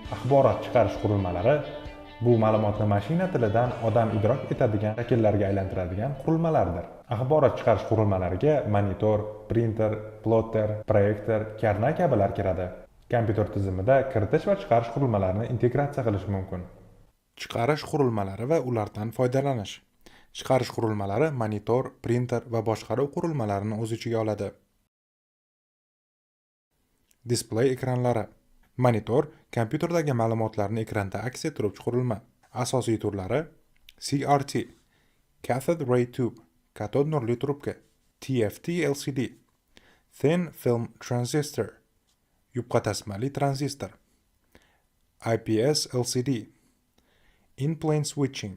Axborot chiqarish qurilmalari bu ma'lumotni mashina tilidan odam idrok etadigan shakllarga aylantiradigan qurilmalardir. Axborot chiqarish qurilmalariga monitor, printer, plotter, proyektor, karna kabilar kiradi. Kompyuter tizimida kiritish va chiqarish qurilmalarini integratsiya qilish mumkin. Chiqarish qurilmalari va ulardan foydalanish. Chiqarish qurilmalari monitor, printer va boshqaruv qurilmalarini o'z ichiga oladi. Displey ekranlari. Monitor kompyuterdagi ma'lumotlarni ekranda aks ettiruvchi qurilma. Asosiy turlari CRT, Cathode Ray Tube, katod nurli trubka, TFT LCD, Thin Film Transistor, yupqa tasmali tranzistor, IPS LCD, In-Plane Switching,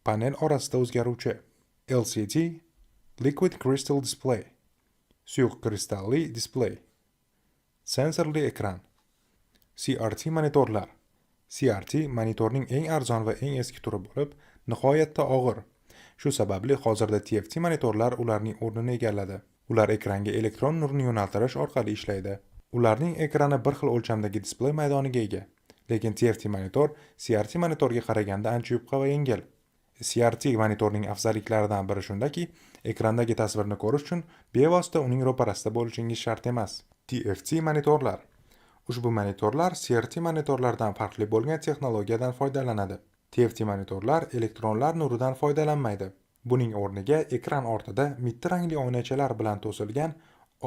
panel orasida o'zgaruvchi, LCD, Liquid Crystal Display, suyuq kristalli display, sensorli ekran. CRT monitorlar. CRT monitorning eng arzon va eng eski turi bo'lib, nihoyatda og'ir. Shu sababli hozirda TFT monitorlar ularning o'rnini egalladi. Ular ekranga elektron nurni yo'naltirish orqali ishlaydi. Ularning ekrani bir xil o'lchamdagi displey maydoniga ega. Lekin TFT monitor CRT monitorga qaraganda ancha yupqa va yengil. CRT monitorning afzalliklaridan biri shundaki, ekrandagi tasvirni ko'rish uchun bevosita uning ro'parasida bo'lishingiz shart emas. TFT monitorlar. Ushbu monitorlar CRT monitorlardan farqli bo'lgan texnologiyadan foydalanadi. TFT monitorlar elektronlar nuridan foydalanmaydi. Buning o'rniga ekran ortida mitti rangli oynachalar bilan to'silgan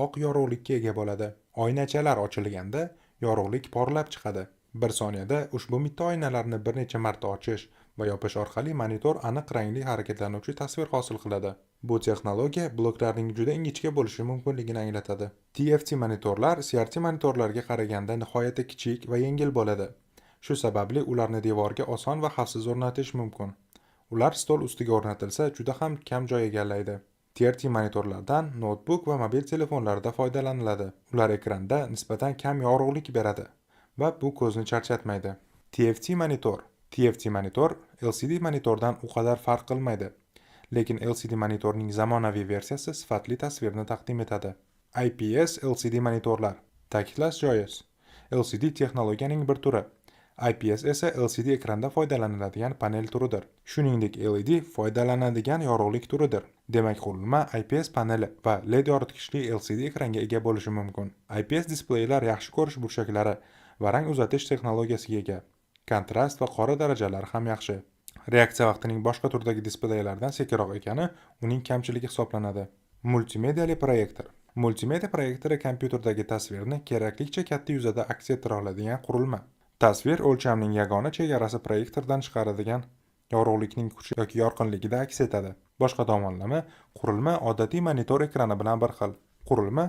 oq yorug'likka ega bo'ladi. Oynachalar ochilganda yorug'lik porlab chiqadi. Bir soniyada ushbu mitti oynalarni bir necha marta ochish va yopish orqali monitor aniq rangli harakatlanuvchi tasvir hosil qiladi. Bu texnologiya bloklarning juda ingichka bo'lishi mumkinligini anglatadi. TFT monitorlar CRT monitorlarga qaraganda nihoyatda kichik va yengil bo'ladi. Shu sababli ularni devorga oson va xavfsiz o'rnatish mumkin. Ular stol ustiga o'rnatilsa juda ham kam joy egallaydi. TFT monitorlardan notebook va mobil telefonlarda foydalaniladi. Ular ekranda nisbatan kam yorug'lik beradi va bu ko'zni charchatmaydi. TFT monitor. TFT monitor LCD monitordan u qadar farq qilmaydi. Lekin LCD monitorning zamonaviy versiyasi sifatli tasvirni taqdim etadi. IPS LCD monitorlar. Ta'kidlash joiz. LCD texnologiyaning bir turi. IPS esa LCD ekranda foydalaniladigan panel turidir. Shuningdek, LED foydalanadigan yorug'lik turidir. Demak, qurilma IPS paneli va LED yoritgichli LCD ekranga ega bo'lishi mumkin. IPS displeylar yaxshi ko'rish burchaklari va rang uzatish texnologiyasiga ega. Kontrast va qora darajalari ham yaxshi. Reaksiya vaqtining boshqa turdagi displeylardan sekinroq ekani uning kamchiligi hisoblanadi. Multimediali proyektor. Multimedia proyektori kompyuterdagi tasvirni keraklicha katta yuzada aks ettira oladigan qurilma. Tasvir o'lchamning yagona chegarasi proyektordan chiqaradigan yorug'likning kuchi yoki yorqinligida aks etadi. Boshqa tomonlama, qurilma odatiy monitor ekrani bilan bir xil. Qurilma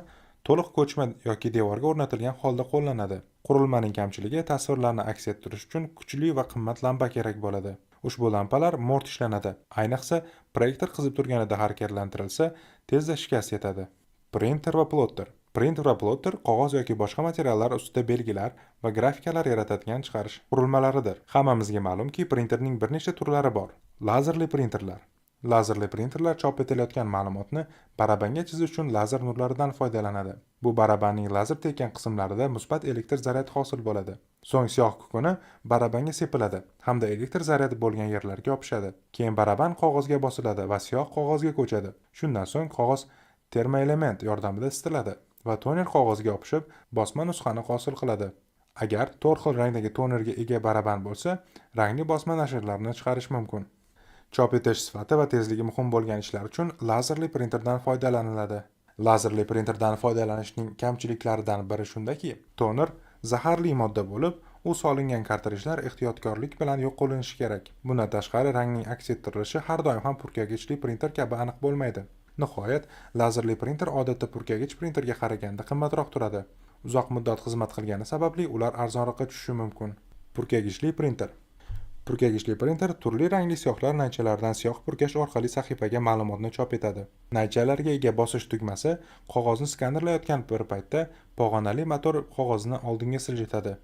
to'liq ko'chma yoki devorga o'rnatilgan holda qo'llanadi. Qurilmaning kamchiligi tasvirlarni aks ettirish uchun kuchli va qimmat lampa kerak bo'ladi. Ushbu lampalar mo'rt ishlanadi. Ayniqsa, proyektor qizib turganida harakatlantirilsa, tezda shikast yetadi. Printer va plotter. Printer va plotter qog'oz yoki boshqa materiallar ustida belgilar va grafikalar yaratadigan chiqarish qurilmalaridir. Hammamizga ma'lumki, printerning bir nechta turlari bor. Lazerli printerlar. Lazerli printerlar chop etilayotgan ma'lumotni barabanga chizish uchun lazer nurlaridan foydalanadi. Bu barabanning lazer tekkan qismlarida musbat elektr zaryadi hosil bo'ladi. So'ng siyoh kukuni barabanga sepiladi hamda elektr zaryadi bo'lgan yerlarga yopishadi. Keyin baraban qog'ozga bosiladi va siyoh qog'ozga ko'chadi. Shundan so'ng qog'oz termoelement yordamida isitiladi va toner qog'ozga yopishib, bosma nusxani hosil qiladi. Agar 4 xil rangdagi tonerga ega baraban bo'lsa, rangli bosma nashrlarni chiqarish mumkin. Chop etish sifati va tezligi muhim bo'lgan ishlar uchun lazerli printerdan foydalaniladi. Lazerli printerdan foydalanishning kamchiliklaridan biri shundaki, toner zaharli modda bo'lib, u solingan kartrijlar ehtiyotkorlik bilan yo'q qilinishi kerak. Bundan tashqari, rangning aks ettirilishi har doim ham purkagichli printer kabi aniq bo'lmaydi. Nihoyat, lazerli printer odatda purkagich printerga qaraganda qimmatroq turadi. Uzoq muddat xizmat qilgani sababli ular arzonroqqa tushishi mumkin. Purkagichli printer. Purkagichli printer turli rangli siyohlar naychalardan siyoh purkash orqali sahifaga ma'lumotni chop etadi. Naychalarga ega bosish tugmasi qog'ozni skanerlayotgan bir paytda pog'onali motor qog'ozni oldinga siljitadi.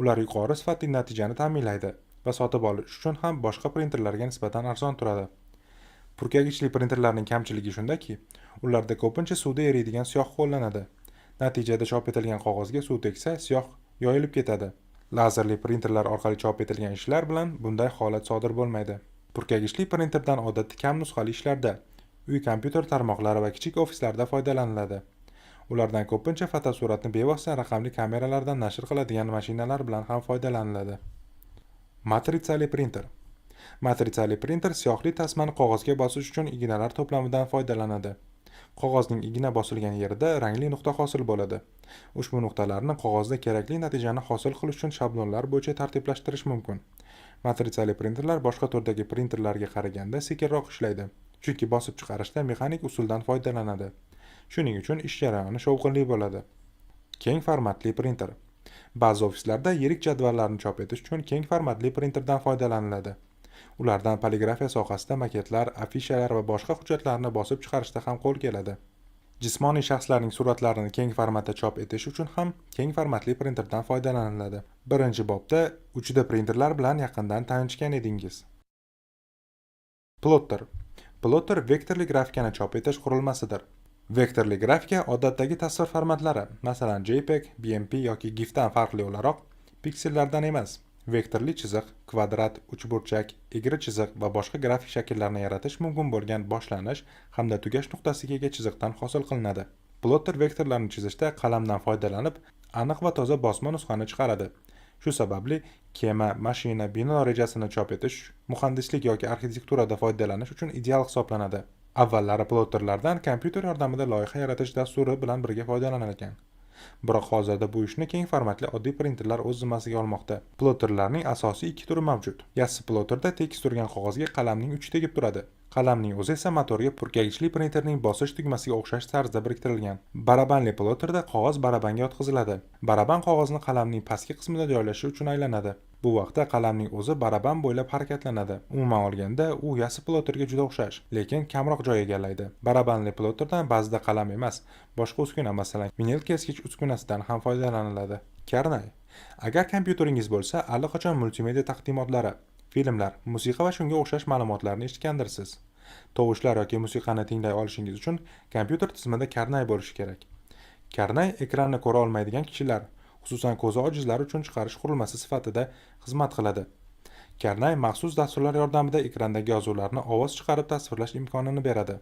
Ular yuqori sifatli natijani ta'minlaydi va sotib olish uchun ham boshqa printerlarga nisbatan arzon turadi. Purkagichli printerlarning kamchiligi shundaki, ularda ko'pincha suvda eriydigan siyoh qo'llanadi. Natijada chop etilgan qog'ozga suv tegsa, siyoh yoyilib ketadi. Lazerli printerlar orqali chop etilgan ishlar bilan bunday holat sodir bo'lmaydi. Purkagichli printerdan odatda kam nusxali ishlarda, uy kompyuter tarmoqlari va kichik ofislarda foydalaniladi. Ulardan ko'pincha fotosuratni bevosita raqamli kameralardan nashr qiladigan mashinalar bilan ham foydalaniladi. Matritsali printer. Matritsali printer siyohli tasmani qog'ozga bosish uchun ignalar to'plamidan foydalanadi. Qog'ozning igna bosilgan yerida rangli nuqta hosil bo'ladi. Ushbu nuqtalarni qog'ozda kerakli natijani hosil qilish uchun shablonlar bo'yicha tartiblashtirish mumkin. Matritsali printerlar boshqa turdagi printerlarga qaraganda sekinroq ishlaydi, chunki bosib chiqarishda mexanik usuldan foydalanadi. Shuning uchun ish jarayoni shovqinli bo'ladi. Keng formatli printer. Ba'zi ofislarda yirik jadvallarni chop etish uchun keng formatli printerdan foydalaniladi. Ulardan poligrafiya sohasida maketlar, afishalar va boshqa hujjatlarni bosib chiqarishda ham qo'l keladi. Jismoniy shaxslarning suratlarini keng formatda chop etish uchun ham keng formatli printerdan foydalaniladi. Birinchi bobda uchida printerlar bilan yaqindan tanishgan edingiz. Plotter. Plotter vektorli grafikani chop etish qurilmasidir. Vektorli grafika odatdagi tasvir formatlari, masalan JPEG, BMP yoki GIFdan farqli o'laroq, piksellardan emas, vektorli chiziq, kvadrat, uchburchak, egri chiziq va boshqa grafik shakllarni yaratish mumkin bo'lgan boshlanish hamda tugash nuqtasiga ega chiziqdan hosil qilinadi. Plotter vektorlarni chizishda qalamdan foydalanib, aniq va toza bosma nusxani chiqaradi. Shu sababli kema, mashina, bino rejasini chop etish, muhandislik yoki arxitekturada foydalanish uchun ideal hisoblanadi. Avvallari plotterlardan kompyuter yordamida loyiha yaratish dasturi bilan birga foydalanilgan. Biroq hozirda bu ishni keng formatli oddiy printerlar o'z zimmasiga olmoqda. Plotterlarning asosiy ikki turi mavjud. Yassi plotterda tekis turgan qog'ozga qalamning uchi tegib turadi. Qalamning o'zi esa motorga purkagichli printerning bosish tugmasiga o'xshash tarzda biriktirilgan. Barabanli plotterda qog'oz barabanga yotqiziladi. Baraban qog'ozni qalamning pastki qismida joylashish uchun aylanadi. Bu vaqtda qalamning o'zi baraban bo'ylab harakatlanadi. Umuman olganda, u yassi plotterga juda o'xshash, lekin kamroq joy egallaydi. Barabanli plotterdan ba'zida qalam emas, boshqa uskuna, masalan, vinil keskich uskunasidan ham foydalaniladi. Karnay. Agar kompyuteringiz bo'lsa, allaqachon multimedia taqdimotlari, filmlar, musiqa va shunga o'xshash ma'lumotlarni eshitgandirsiz. Tovushlar yoki musiqani tinglay olishingiz uchun kompyuter tizimida karnay bo'lishi kerak. Karnay ekranni ko'ra olmaydigan kishilar, xususan ko'zi ojizlar uchun chiqarish qurilmasi sifatida xizmat qiladi. Karnay maxsus dasturlar yordamida ekrandagi yozuvlarni ovoz chiqarib tasvirlash imkonini beradi.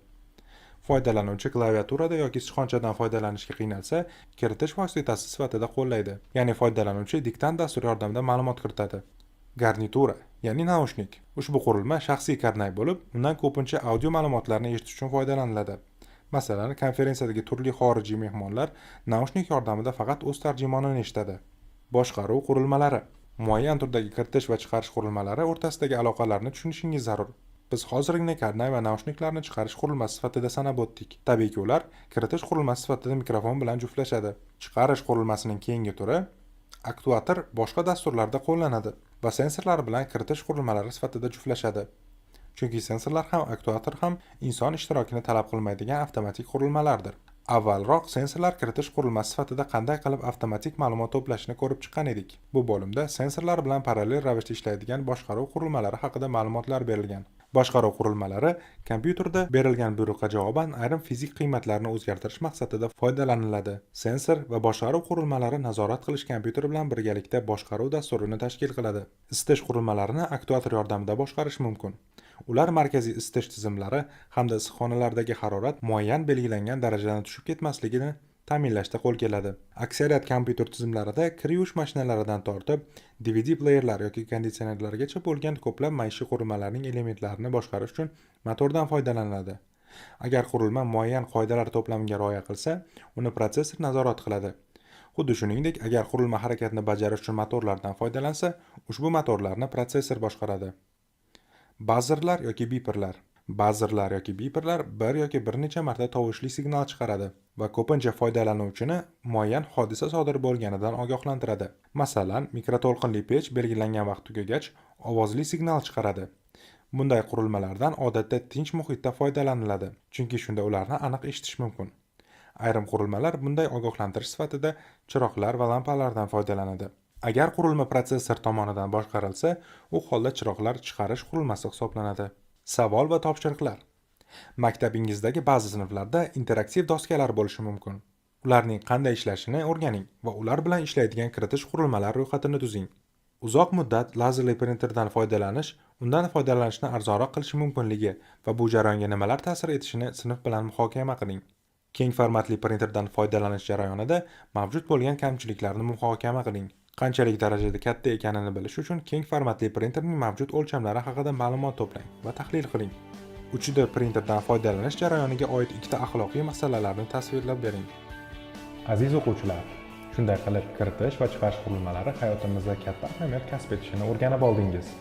Foydalanuvchi klaviaturada yoki sichqonchadan foydalanishga qiynalsa, kiritish vositasi sifatida qo'llaydi. Ya'ni foydalanuvchi diktant dasturi yordamida ma'lumot kiritadi. Garnitura, ya'ni naushnik. Ushbu qurilma shaxsiy karnay bo'lib, undan ko'pincha audio ma'lumotlarni eshitish uchun foydalaniladi. Masalan, konferensiyadagi turli xorijiy mehmonlar naushnik yordamida faqat o'z tarjimonini eshitadi. Boshqaruv qurilmalari. Muayyan turdagi kiritish va chiqarish qurilmalari o'rtasidagi aloqalarni tushunishingiz zarur. Biz hozirgina karnay va naushniklarni chiqarish qurilmasi sifatida sanab o'tdik. Tabiiyki, ular kiritish qurilmasi sifatida mikrofon bilan juftlashadi. Chiqarish qurilmasining keyingi turi aktuator boshqa dasturlarda qo'llanadi va sensorlar bilan kiritish qurilmalari sifatida juftlashadi. Chunki sensorlar ham aktuator ham inson ishtirokini talab qilmaydigan avtomatik qurilmalardir. Avvalroq sensorlar kiritish qurilmasi sifatida qanday qilib avtomatik ma'lumot to'plashini ko'rib chiqqan edik. Bu bo'limda sensorlar bilan parallel ravishda ishlaydigan boshqaruv qurilmalari haqida ma'lumotlar berilgan. Boshqaruv qurilmalari kompyuterda berilgan buyruqqa javoban ayrim fizik qiymatlarni o'zgartirish maqsadida foydalaniladi. Sensor va boshqaruv qurilmalari nazorat qilish kompyuter bilan birgalikda boshqaruv dasturini tashkil qiladi. Isitish qurilmalarini aktuator yordamida boshqarish mumkin. Ular markaziy isitish tizimlari hamda issiqxonalardagi harorat muayyan belgilangan darajadan tushib ketmasligini ta'minlashda qo'l keladi. Aksariyat kompyuter tizimlarida kir yuvish mashinalaridan tortib, DVD playerlar yoki konditsionerlargacha bo'lgan ko'plab maishiy qurilmalarning elementlarini boshqarish uchun motordan foydalaniladi. Agar qurilma muayyan qoidalar to'plamiga rioya qilsa, uni protsessor nazorat qiladi. Xuddi shuningdek, agar qurilma harakatni bajarish uchun motorlardan foydalansa, ushbu motorlarni protsessor boshqaradi. Bazzerlar yoki biperlar. Bazzerlar yoki biperlar bir yoki bir necha marta tovushli signal chiqaradi va ko'pincha foydalanuvchini muayyan hodisa sodir bo'lganidan ogohlantiradi. Masalan, mikroto'lqinli pech belgilangan vaqt tugagach ovozli signal chiqaradi. Bunday qurilmalardan odatda tinch muhitda foydalaniladi, chunki shunda ularni aniq eshitish mumkin. Ayrim qurilmalar bunday ogohlantirish sifatida chiroqlar va lampalardan foydalanadi. Agar qurilma protsessor tomonidan boshqarilsa, u holda chiroqlar chiqarish qurilmasi hisoblanadi. Savol va topshiriqlar. Maktabingizdagi ba'zi sinflarda interaktiv doskalar bo'lishi mumkin. Ularning qanday ishlashini o'rganing va ular bilan ishlaydigan kiritish qurilmalari ro'yxatini tuzing. Uzoq muddat lazerli printerdan foydalanish undan foydalanishni arzonroq qilishi mumkinligi va bu jarayonga nimalar ta'sir etishini sinf bilan muhokama qiling. Keng formatli printerdan foydalanish jarayonida mavjud bo'lgan kamchiliklarni muhokama qiling. Qanchalik darajada katta ekanini bilish uchun keng formatli printerning mavjud o'lchamlari haqida ma'lumot to'plang va tahlil qiling. 3D printerdan foydalanish jarayoniga oid ikkita axloqiy masalalarni tasvirlab bering. Aziz o'quvchilar, shunday qilib kiritish va chiqarish qurilmalari hayotimizda katta ahamiyat kasb etishini o'rganib oldingiz.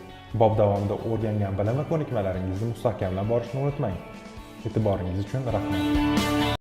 Bob davomida o'rgangan bilim va ko'nikmalaringizni mustahkamlab borishni unutmang. E'tiboringiz uchun rahmat.